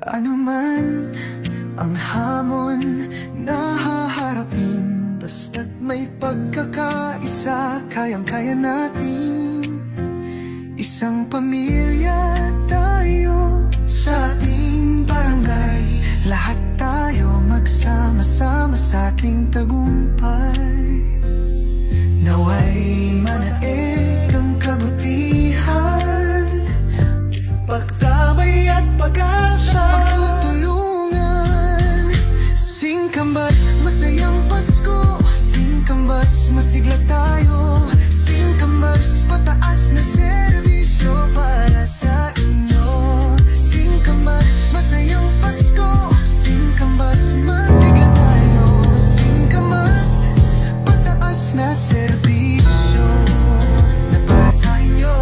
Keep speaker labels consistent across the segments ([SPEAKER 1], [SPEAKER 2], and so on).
[SPEAKER 1] Ano man ang hamon na haharapin, basta't may pagkakaisa, kayang-kaya natin. Isang pamilya tayo sa ating barangay, lahat tayo magsama-sama sa ating tagumpay. Naway manaig ang kabutihan, pagtabay at pag-asa, pagtutulungan. Singkambat, masayang Pasko. Singkambat, masigla tayo. Singkambat, pataas na serbisyo para sa inyo. Singkambat, masayang Pasko. Singkambat, masigla tayo. Singkambat, pataas na serbisyo na para sa inyo.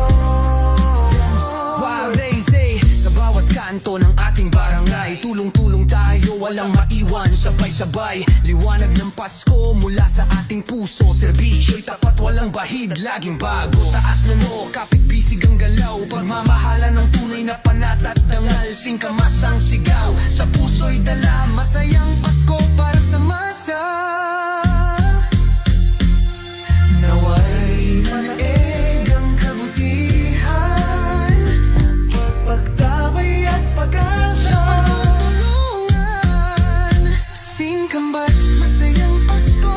[SPEAKER 2] Wow, Daisy, sa bawat kanto ng ating barangay, tulong-tulong tayo, walang maiwan, sabay-sabay. Liwanag ng Pasko mula sa ating puso, serbisyo'y tapat, walang bahid, laging bago. Taas na no, kapit bisig ang galaw, pagmamahala ng tunay na panat at dangal. Singkamas ang sigaw, sa puso'y dala,
[SPEAKER 1] Masayang Pasko para sa masa. Naway manaig ang kabutihan, pagtabay at pag-asa, pagtutulungan. Singkambat, masayang Pasko.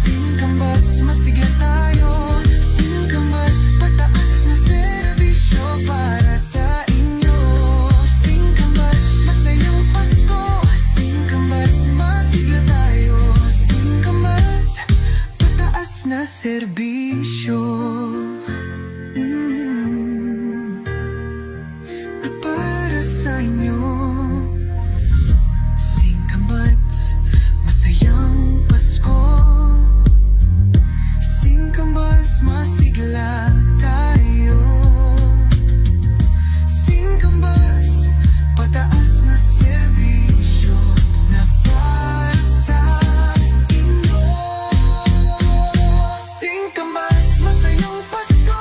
[SPEAKER 1] Singkambat, masigla tayo. Singkambat, pataas na serbisyo para sa inyo. Singkambat, masayang Pasko. Singkambat, masigla tayo. Singkambat, pataas na serbisyo na para sa inyo. Singkambat, masayang Pasko. Singkambat, masigla tayo. Singkambat, pataas na serbisyo na para sa inyo. Singkambat, masayang Pasko.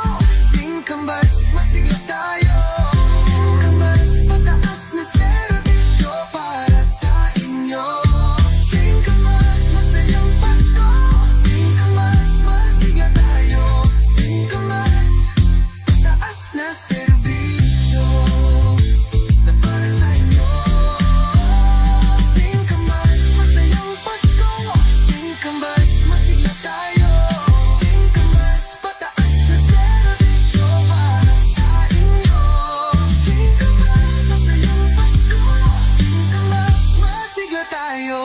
[SPEAKER 1] Singkambat, masigla tayo. Singkambat, pataas na serbisyo para sa inyo. Singkambat, masayang Pasko. Singkambat, masigla tayo. Singkambat, pataas na serbisyo na para sa inyo. Singkambat, masayang Pasko. Singkambat, masigla tayo. Singkambat, pataas na serbisyo para sa inyo. Singkambat, masayang Pasko. Singkambat, masigla tayo.